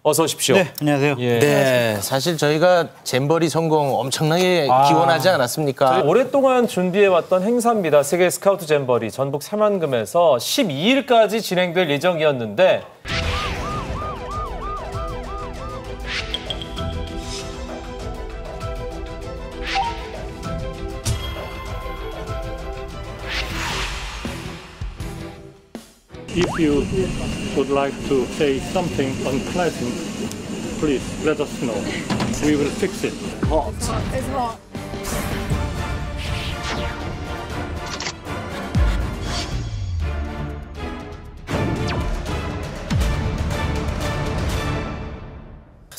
어서 오십시오. 네, 안녕하세요. 예. 네, 사실 저희가 잼버리 성공 엄청나게 기원하지 않았습니까? 오랫동안 준비해왔던 행사입니다. 세계 스카우트 잼버리 전북 새만금에서 12일까지 진행될 예정이었는데 If you would like to say something unpleasant, please let us know. We will fix it. It's hot.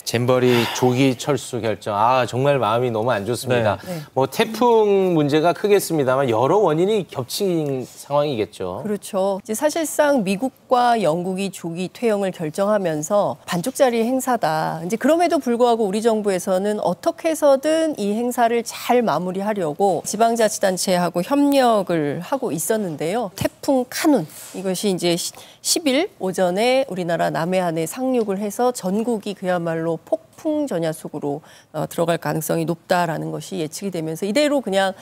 잼버리 조기 철수 결정. 정말 마음이 너무 안 좋습니다. 네. 뭐 태풍 문제가 크겠습니다만 여러 원인이 겹친 상황이겠죠. 그렇죠. 이제 사실상 미국과 영국이 조기 퇴영을 결정하면서 반쪽짜리 행사다. 이제 그럼에도 불구하고 우리 정부에서는 어떻게 해서든 이 행사를 잘 마무리하려고 지방자치단체하고 협력을 하고 있었는데요. 태풍 카눈 이것이 이제 10일 오전에 우리나라 남해안에 상륙을 해서 전국이 그야말로 폭풍 전야속으로 들어갈 가능성이 높다라는 것이 예측이 되면서 이대로 그냥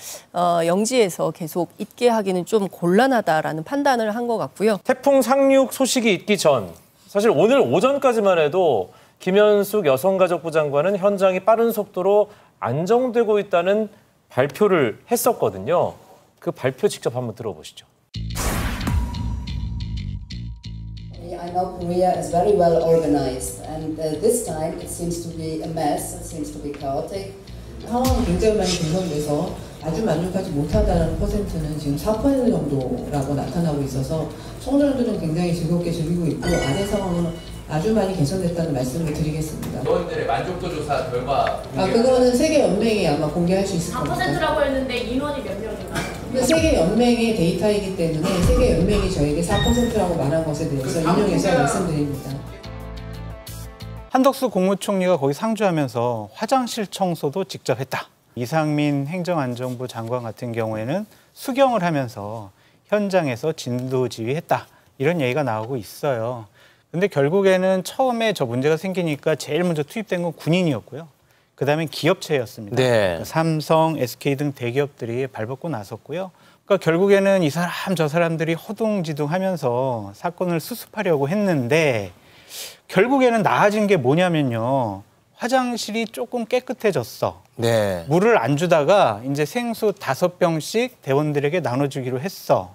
영지에서 계속 있게 하기는 좀 곤란하다라는 판단을 한 것 같고요. 태풍 상륙 소식이 있기 전 사실 오늘 오전까지만 해도 김현숙 여성가족부 장관은 현장이 빠른 속도로 안정되고 있다는 발표를 했었거든요. 그 발표 직접 한번 들어보시죠. I know Korea is very well organized, and this time it seems to be a mess. It seems to be chaotic. 상황이 굉장히 많이 개선돼서 아주 만족하지 못하다는 퍼센트는 지금 4% 정도라고 나타나고 있어서 청소년들은 굉장히 즐겁게 즐기고 있고 안의 상황은 아주 많이 개선됐다는 말씀을 드리겠습니다. 요원들의 만족도 조사 결과 그거는 세계 연맹이 아마 공개할 수 있을 겁니다. 4%라고 했는데 인원이 몇 명인가요? 세계 연맹의 데이터이기 때문에 세계 연맹이 저에게 4%라고 말한 것에 대해서 인용해서 말씀드립니다. 한덕수 국무총리가 거기 상주하면서 화장실 청소도 직접 했다. 이상민 행정안전부 장관 같은 경우에는 수경을 하면서 현장에서 진도지휘했다. 이런 얘기가 나오고 있어요. 근데 결국에는 처음에 저 문제가 생기니까 제일 먼저 투입된 건 군인이었고요. 그다음에 기업체였습니다. 네. 삼성, SK 등 대기업들이 발벗고 나섰고요. 그러니까 결국에는 이 사람 저 사람들이 허둥지둥하면서 사건을 수습하려고 했는데 결국에는 나아진 게 뭐냐면요. 화장실이 조금 깨끗해졌어. 네. 물을 안 주다가 이제 생수 5병씩 대원들에게 나눠주기로 했어.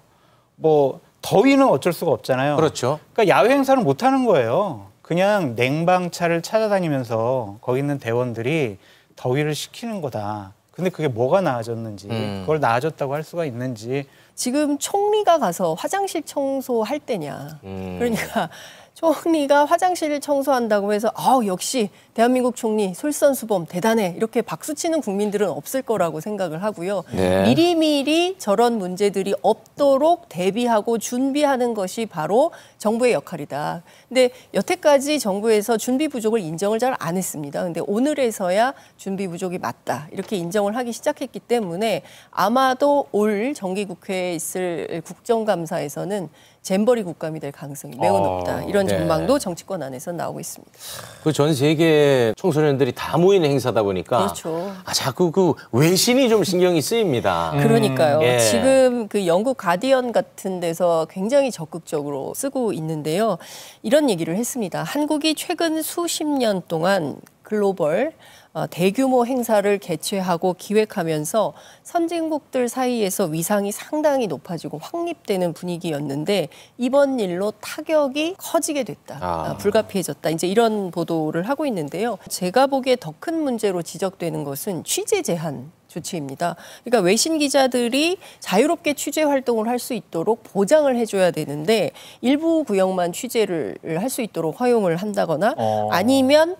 뭐 더위는 어쩔 수가 없잖아요. 그렇죠. 그러니까 야외 행사를 못 하는 거예요. 그냥 냉방차를 찾아다니면서 거기 있는 대원들이 더위를 식히는 거다. 근데 그게 뭐가 나아졌는지, 그걸 나아졌다고 할 수가 있는지. 지금 총리가 가서 화장실 청소할 때냐. 그러니까 총리가 화장실을 청소한다고 해서 역시 대한민국 총리 솔선수범 대단해 이렇게 박수치는 국민들은 없을 거라고 생각을 하고요. 네. 미리미리 저런 문제들이 없도록 대비하고 준비하는 것이 바로 정부의 역할이다. 근데 여태까지 정부에서 준비 부족을 인정을 잘 안 했습니다. 근데 오늘에서야 준비 부족이 맞다 이렇게 인정을 하기 시작했기 때문에 아마도 올 정기국회에 있을 국정감사에서는 잼버리 국감이 될 가능성이 매우 높다. 이런 전망도 정치권 안에서 나오고 있습니다. 그 전 세계 청소년들이 다 모이는 행사다 보니까 그렇죠. 자꾸 그 외신이 좀 신경이 쓰입니다. 그러니까요. 예. 지금 그 영국 가디언 같은 데서 굉장히 적극적으로 쓰고 있는데요. 이런 얘기를 했습니다. 한국이 최근 수십 년 동안 글로벌 대규모 행사를 개최하고 기획하면서 선진국들 사이에서 위상이 상당히 높아지고 확립되는 분위기였는데 이번 일로 타격이 커지게 됐다. 불가피해졌다. 이제 이런 보도를 하고 있는데요. 제가 보기에 더 큰 문제로 지적되는 것은 취재 제한 조치입니다. 그러니까 외신 기자들이 자유롭게 취재 활동을 할 수 있도록 보장을 해줘야 되는데 일부 구역만 취재를 할 수 있도록 허용을 한다거나 아니면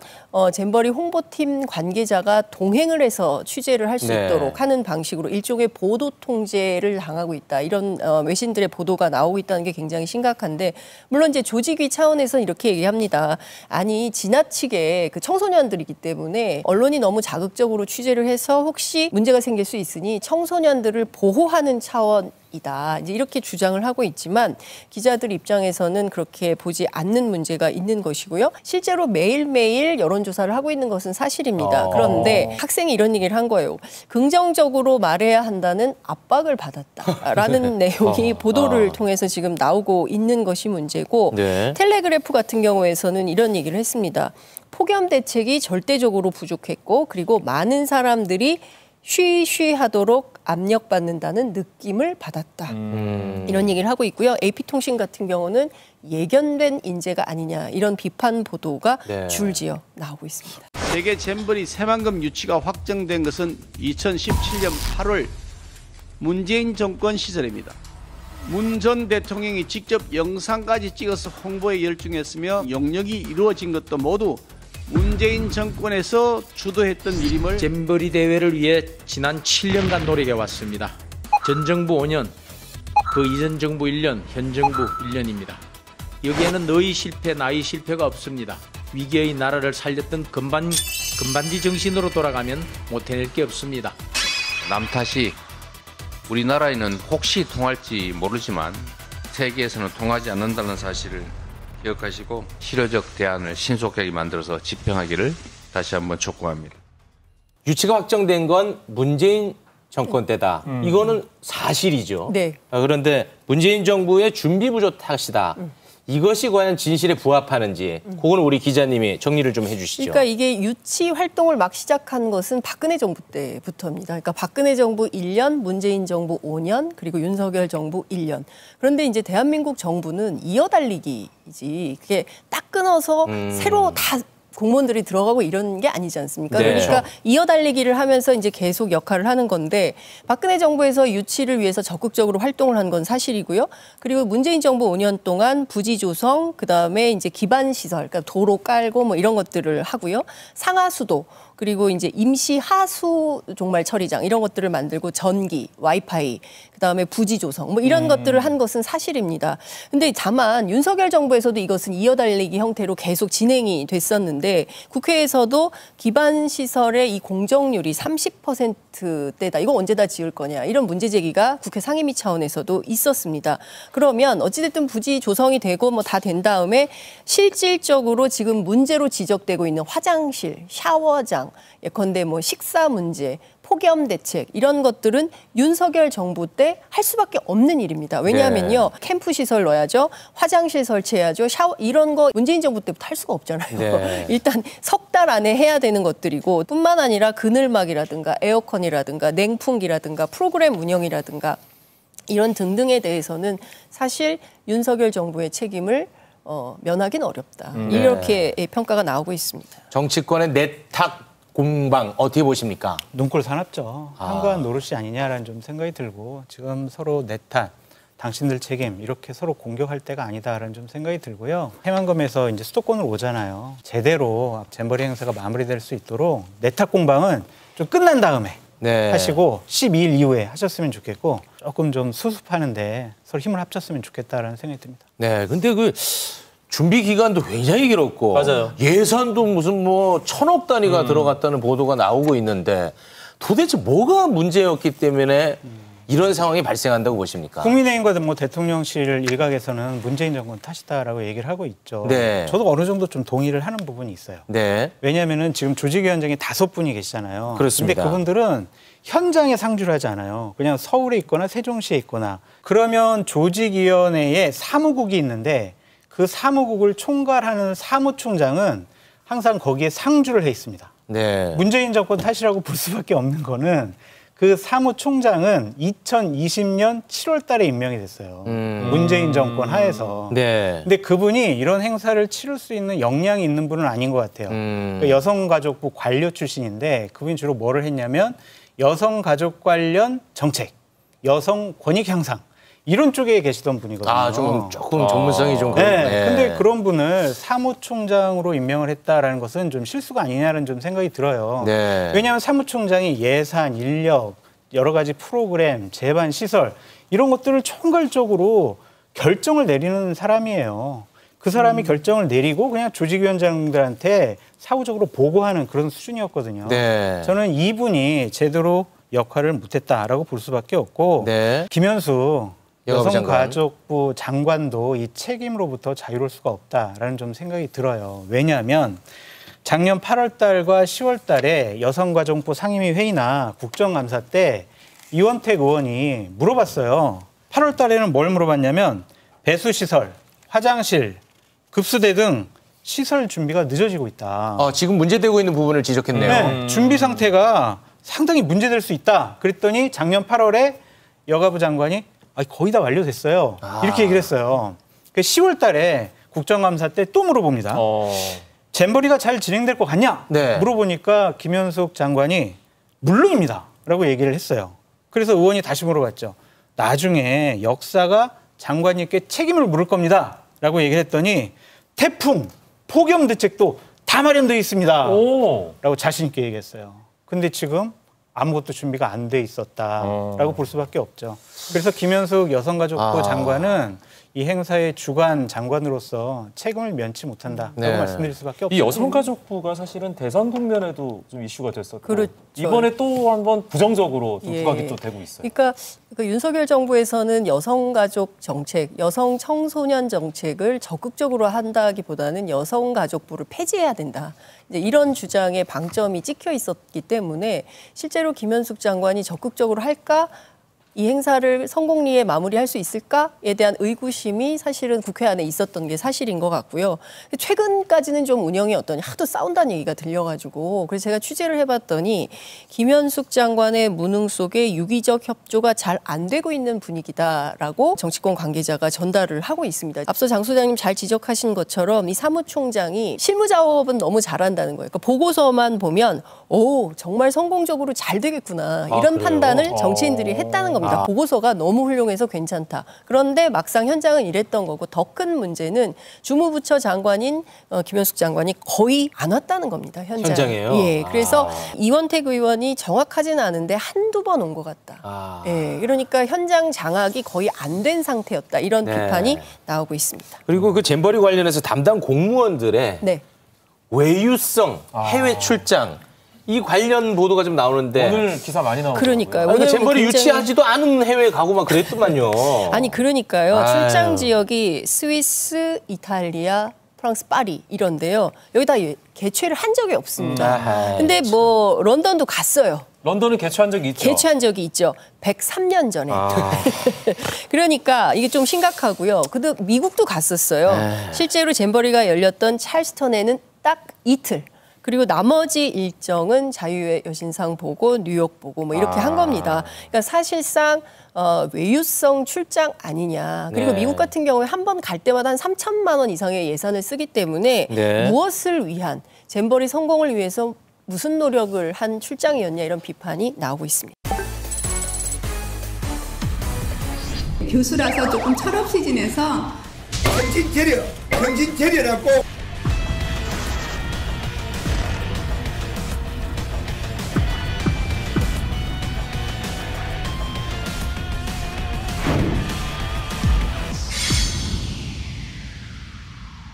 잼버리 홍보팀 관계자가 동행을 해서 취재를 할 수 있도록 하는 방식으로 일종의 보도 통제를 당하고 있다. 이런 외신들의 보도가 나오고 있다는 게 굉장히 심각한데 물론 이제 조직위 차원에서는 이렇게 얘기합니다. 아니 지나치게 그 청소년들이기 때문에 언론이 너무 자극적으로 취재를 해서 혹시 문제가 생길 수 있으니 청소년들을 보호하는 차원이다. 이제 이렇게 주장을 하고 있지만 기자들 입장에서는 그렇게 보지 않는 문제가 있는 것이고요. 실제로 매일매일 여론조사를 하고 있는 것은 사실입니다. 그런데 학생이 이런 얘기를 한 거예요. 긍정적으로 말해야 한다는 압박을 받았다라는 내용이 보도를 통해서 지금 나오고 있는 것이 문제고 네. 텔레그래프 같은 경우에서는 이런 얘기를 했습니다. 폭염 대책이 절대적으로 부족했고 그리고 많은 사람들이 쉬쉬하도록 압력받는다는 느낌을 받았다. 이런 얘기를 하고 있고요. AP통신 같은 경우는 예견된 인재가 아니냐 이런 비판 보도가 네. 줄지어 나오고 있습니다. 세계 잼버리 새만금 유치가 확정된 것은 2017년 8월 문재인 정권 시절입니다. 문 전 대통령이 직접 영상까지 찍어서 홍보에 열중했으며 영역이 이루어진 것도 모두 문재인 정권에서 주도했던 일임을 잼버리 대회를 위해 지난 7년간 노력해왔습니다. 전 정부 5년, 그 이전 정부 1년, 현 정부 1년입니다. 여기에는 너희 실패, 나의 실패가 없습니다. 위기의 나라를 살렸던 금반지 정신으로 돌아가면 못해낼 게 없습니다. 남 탓이 우리나라에는 혹시 통할지 모르지만 세계에서는 통하지 않는다는 사실을 기억하시고 실효적 대안을 신속하게 만들어서 집행하기를 다시 한번 촉구합니다. 유치가 확정된 건 문재인 정권 때다. 이거는 사실이죠. 네. 그런데 문재인 정부의 준비 부족 탓이다. 이것이 과연 진실에 부합하는지 그건 우리 기자님이 정리를 좀 해주시죠. 그러니까 이게 유치 활동을 막 시작한 것은 박근혜 정부 때부터입니다. 그러니까 박근혜 정부 1년, 문재인 정부 5년, 그리고 윤석열 정부 1년. 그런데 이제 대한민국 정부는 이어달리기이지 그게 딱 끊어서 새로 다 공무원들이 들어가고 이런 게 아니지 않습니까? 네. 그러니까 이어달리기를 하면서 이제 계속 역할을 하는 건데 박근혜 정부에서 유치를 위해서 적극적으로 활동을 한 건 사실이고요. 그리고 문재인 정부 5년 동안 부지 조성, 그다음에 이제 기반 시설, 그러니까 도로 깔고 뭐 이런 것들을 하고요. 상하수도 그리고 이제 임시 하수 종말 처리장 이런 것들을 만들고 전기, 와이파이, 그다음에 부지 조성 뭐 이런 것들을 한 것은 사실입니다. 근데 다만 윤석열 정부에서도 이것은 이어달리기 형태로 계속 진행이 됐었는데 국회에서도 기반 시설의 이 공정률이 30%대다. 이거 언제 다 지을 거냐. 이런 문제 제기가 국회 상임위 차원에서도 있었습니다. 그러면 어찌됐든 부지 조성이 되고 뭐 다 된 다음에 실질적으로 지금 문제로 지적되고 있는 화장실, 샤워장, 예컨대 뭐 식사 문제, 폭염 대책 이런 것들은 윤석열 정부 때 할 수밖에 없는 일입니다. 왜냐하면요. 캠프 시설 넣어야죠. 화장실 설치해야죠. 샤워 이런 거 문재인 정부 때부터 할 수가 없잖아요. 네. 일단 석 달 안에 해야 되는 것들이고 뿐만 아니라 그늘막이라든가 에어컨이라든가 냉풍기라든가 프로그램 운영이라든가 이런 등등에 대해서는 사실 윤석열 정부의 책임을 면하기는 어렵다. 이렇게 평가가 나오고 있습니다. 정치권의 내탁 공방 어떻게 보십니까? 눈꼴 사납죠. 한가한 노릇이 아니냐라는 좀 생각이 들고 지금 서로 내 탓, 당신들 책임 이렇게 서로 공격할 때가 아니다라는 좀 생각이 들고요. 해만검에서 이제 수도권으로 오잖아요. 제대로 잼버리 행사가 마무리될 수 있도록 내 탓 공방은 좀 끝난 다음에 네. 하시고 12일 이후에 하셨으면 좋겠고 조금 좀 수습하는데 서로 힘을 합쳤으면 좋겠다라는 생각이 듭니다. 네, 근데 그 준비 기간도 굉장히 길었고 맞아요. 예산도 무슨 뭐 1,000억 단위가 들어갔다는 보도가 나오고 있는데 도대체 뭐가 문제였기 때문에 이런 상황이 발생한다고 보십니까? 국민의힘과 뭐 대통령실 일각에서는 문재인 정권 탓이다라고 얘기를 하고 있죠. 네. 저도 어느 정도 좀 동의를 하는 부분이 있어요. 네. 왜냐하면은 지금 조직위원장이 5분이 계시잖아요. 그렇습니다. 근데 그분들은 현장에 상주를 하지 않아요. 그냥 서울에 있거나 세종시에 있거나. 그러면 조직위원회에 사무국이 있는데 그 사무국을 총괄하는 사무총장은 항상 거기에 상주를 해 있습니다. 네. 문재인 정권 탓이라고 볼 수밖에 없는 거는 그 사무총장은 2020년 7월 달에 임명이 됐어요. 문재인 정권 하에서. 네. 근데 그분이 이런 행사를 치를 수 있는 역량이 있는 분은 아닌 것 같아요. 그러니까 여성가족부 관료 출신인데 그분이 주로 뭐를 했냐면 여성가족 관련 정책, 여성 권익 향상 이런 쪽에 계시던 분이거든요. 아, 조금 전문성이 좀. 네. 근데 그런 분을 사무총장으로 임명을 했다라는 것은 좀 실수가 아니냐는 좀 생각이 들어요. 네. 왜냐하면 사무총장이 예산, 인력, 여러 가지 프로그램, 제반 시설 이런 것들을 총괄적으로 결정을 내리는 사람이에요. 그 사람이 결정을 내리고 그냥 조직위원장들한테 사후적으로 보고하는 그런 수준이었거든요. 네. 저는 이분이 제대로 역할을 못했다라고 볼 수밖에 없고 네. 김현숙 여가부 여성가족부 장관도 이 책임으로부터 자유로울 수가 없다라는 좀 생각이 들어요. 왜냐하면 작년 8월 달과 10월 달에 여성가족부 상임위 회의나 국정감사 때 이원택 의원이 물어봤어요. 8월 달에는 뭘 물어봤냐면 배수시설, 화장실, 급수대 등 시설 준비가 늦어지고 있다. 지금 문제되고 있는 부분을 지적했네요. 네, 준비 상태가 상당히 문제될 수 있다. 그랬더니 작년 8월에 여가부 장관이 거의 다 완료됐어요. 이렇게 얘기를 했어요. 10월 달에 국정감사 때 또 물어봅니다. 잼버리가 잘 진행될 것 같냐? 네. 물어보니까 김현숙 장관이 물론입니다. 라고 얘기를 했어요. 그래서 의원이 다시 물어봤죠. 나중에 역사가 장관님께 책임을 물을 겁니다. 라고 얘기를 했더니 태풍, 폭염 대책도 다 마련되어 있습니다. 라고 자신 있게 얘기했어요. 근데 지금 아무것도 준비가 안 돼 있었다라고 볼 수밖에 없죠. 그래서 김현숙 여성가족부 장관은 이 행사의 주관 장관으로서 책임을 면치 못한다라고 말씀드릴 수밖에 없죠. 이 여성가족부가 사실은 대선 국면에도 좀 이슈가 됐었고 그렇죠. 이번에 또 한번 부정적으로 좀 부각이 또 되고 있어요. 그러니까 윤석열 정부에서는 여성가족 정책, 여성 청소년 정책을 적극적으로 한다기보다는 여성가족부를 폐지해야 된다. 이제 이런 주장에 방점이 찍혀 있었기 때문에 실제로 김현숙 장관이 적극적으로 할까? 이 행사를 성공리에 마무리할 수 있을까에 대한 의구심이 사실은 국회 안에 있었던 게 사실인 것 같고요. 최근까지는 좀 운영이 하도 싸운다는 얘기가 들려가지고 그래서 제가 취재를 해봤더니 김현숙 장관의 무능 속에 유기적 협조가 잘 안 되고 있는 분위기다라고 정치권 관계자가 전달을 하고 있습니다. 앞서 장 소장님 잘 지적하신 것처럼 이 사무총장이 실무 작업은 너무 잘한다는 거예요. 그러니까 보고서만 보면 정말 성공적으로 잘 되겠구나 이런 판단을 정치인들이 했다는 겁니다. 보고서가 너무 훌륭해서 괜찮다. 그런데 막상 현장은 이랬던 거고 더 큰 문제는 주무부처 장관인 김현숙 장관이 거의 안 왔다는 겁니다. 현장에요? 예. 그래서 이원택 의원이 정확하지는 않은데 한두 번 온 것 같다. 예. 그러니까 현장 장악이 거의 안 된 상태였다. 이런 비판이 나오고 있습니다. 그리고 그 잼버리 관련해서 담당 공무원들의 외유성 해외 출장 이 관련 보도가 좀 나오는데 오늘 기사 많이 나오죠. 그러니까요. 잼버리 유치하지도 않은 해외 가고만 그랬더만요. 그러니까요. 출장 지역이 스위스, 이탈리아, 프랑스, 파리 이런데요. 여기다 개최를 한 적이 없습니다. 근데 런던도 갔어요. 런던은 개최한 적이 있죠. 개최한 적이 있죠. 103년 전에. 그러니까 이게 좀 심각하고요. 근데 미국도 갔었어요. 실제로 잼버리가 열렸던 찰스턴에는 딱 이틀. 그리고 나머지 일정은 자유의 여신상 보고 뉴욕 보고 이렇게 한 겁니다. 그러니까 사실상 외유성 출장 아니냐. 그리고 미국 같은 경우에 한 번 갈 때마다 한 3천만 원 이상의 예산을 쓰기 때문에 무엇을 위한 잼버리 성공을 위해서 무슨 노력을 한 출장이었냐 이런 비판이 나오고 있습니다. 교수라서 조금 철없이 지내서 정신결여라고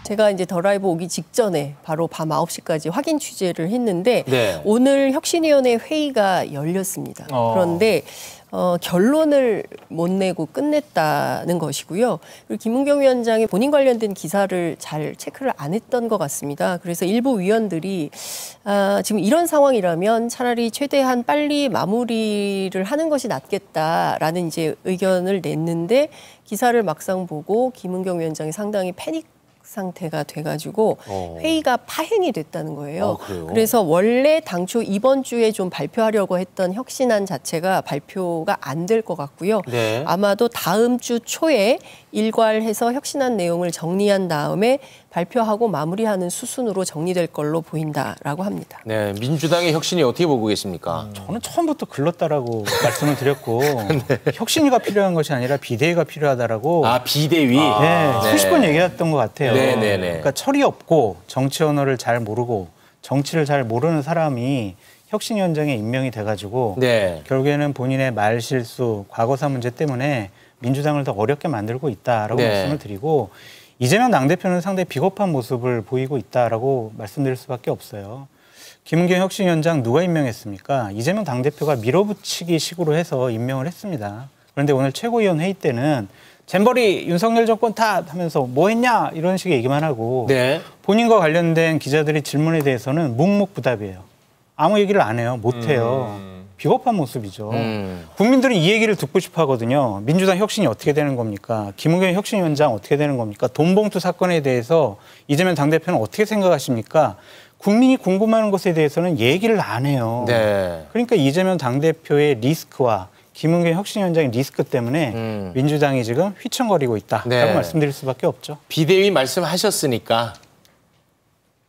제가 이제 더 라이브 오기 직전에 바로 밤 9시까지 확인 취재를 했는데 오늘 혁신위원회 회의가 열렸습니다. 그런데 결론을 못 내고 끝냈다는 것이고요. 그리고 김은경 위원장이 본인 관련된 기사를 잘 체크를 안 했던 것 같습니다. 그래서 일부 위원들이 지금 이런 상황이라면 차라리 최대한 빨리 마무리를 하는 것이 낫겠다라는 이제 의견을 냈는데 기사를 막상 보고 김은경 위원장이 상당히 패닉 상태가 돼가지고 회의가 파행이 됐다는 거예요. 그래서 원래 당초 이번 주에 좀 발표하려고 했던 혁신안 자체가 발표가 안 될 것 같고요. 아마도 다음 주 초에 일괄해서 혁신안 내용을 정리한 다음에 발표하고 마무리하는 수순으로 정리될 걸로 보인다라고 합니다. 네, 민주당의 혁신이 어떻게 보고 계십니까? 저는 처음부터 글렀다라고 말씀을 드렸고 혁신위가 필요한 것이 아니라 비대위가 필요하다라고. 비대위? 수십 번 얘기했던 것 같아요. 네네네. 그러니까 철이 없고 정치 언어를 잘 모르고 정치를 잘 모르는 사람이 혁신위원장에 임명이 돼가지고 결국에는 본인의 말실수, 과거사 문제 때문에 민주당을 더 어렵게 만들고 있다라고 말씀을 드리고 이재명 당대표는 상당히 비겁한 모습을 보이고 있다라고 말씀드릴 수밖에 없어요. 김은경 혁신위원장 누가 임명했습니까? 이재명 당대표가 밀어붙이기 식으로 해서 임명을 했습니다. 그런데 오늘 최고위원 회의 때는 잼버리 윤석열 정권 탓 하면서 뭐 했냐 이런 식의 얘기만 하고 네. 본인과 관련된 기자들의 질문에 대해서는 묵묵부답이에요. 아무 얘기를 안 해요. 못 해요. 비겁한 모습이죠. 국민들은 이 얘기를 듣고 싶어 하거든요. 민주당 혁신이 어떻게 되는 겁니까? 김은경 혁신위원장 어떻게 되는 겁니까? 돈봉투 사건에 대해서 이재명 당대표는 어떻게 생각하십니까? 국민이 궁금해하는 것에 대해서는 얘기를 안 해요. 네. 그러니까 이재명 당대표의 리스크와 김은경 혁신위원장의 리스크 때문에 민주당이 지금 휘청거리고 있다라고 네. 말씀드릴 수밖에 없죠. 비대위 말씀하셨으니까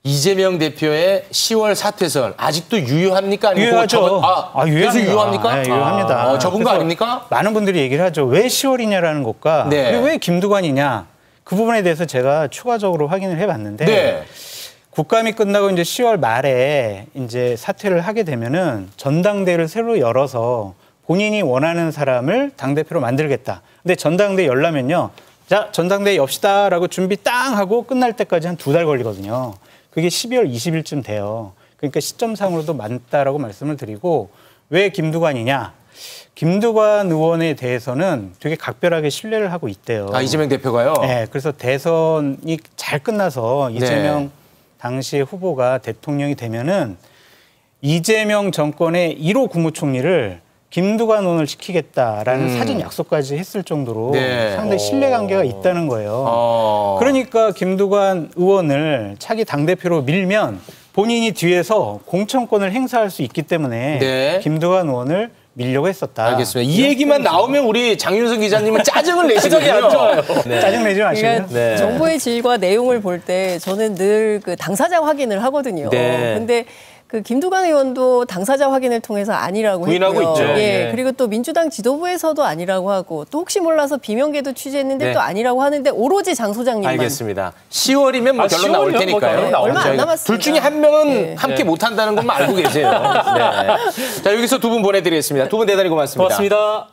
이재명 대표의 10월 사퇴설 아직도 유효합니까? 아니면 유효하죠. 유효합니다. 계속 유효합니까? 네, 유효합니다. 접은 거 아닙니까? 많은 분들이 얘기를 하죠. 왜 10월이냐라는 것과 네. 그리고 왜 김두관이냐. 그 부분에 대해서 제가 추가적으로 확인을 해봤는데 네. 국감이 끝나고 이제 10월 말에 이제 사퇴를 하게 되면은 전당대회를 새로 열어서 본인이 원하는 사람을 당대표로 만들겠다. 근데 전당대회 열려면요. 자, 전당대회 엽시다라고 준비 땅 하고 끝날 때까지 한 2달 걸리거든요. 그게 12월 20일쯤 돼요. 그러니까 시점상으로도 많다라고 말씀을 드리고 왜 김두관이냐. 김두관 의원에 대해서는 되게 각별하게 신뢰를 하고 있대요. 아, 이재명 대표가요? 네. 그래서 대선이 잘 끝나서 이재명 당시의 후보가 대통령이 되면은 이재명 정권의 1호 국무총리를 김두관 의원을 시키겠다라는 사전 약속까지 했을 정도로 상당히 신뢰관계가 있다는 거예요. 그러니까 김두관 의원을 차기 당대표로 밀면 본인이 뒤에서 공천권을 행사할 수 있기 때문에 김두관 의원을 밀려고 했었다. 알겠습니다. 이 얘기만 나오면 우리 장윤선 기자님은 짜증을 내시거든요. 안 좋아요. 네. 짜증 내지 마시고. 그러니까 정보의 질과 내용을 볼 때 저는 늘 그 당사자 확인을 하거든요. 근데 그 김두관 의원도 당사자 확인을 통해서 아니라고 부인하고 했고요. 있죠. 예, 그리고 또 민주당 지도부에서도 아니라고 하고 또 혹시 몰라서 비명계도 취재했는데 또 아니라고 하는데 오로지 장 소장님만. 알겠습니다. 10월이면 뭐 결론 나올 테니까요. 얼마 안 남았습니다. 둘 중에 한 명은 함께 못한다는 것만 알고 계세요. 자, 여기서 두 분 보내드리겠습니다. 두 분 대단히 고맙습니다. 고맙습니다.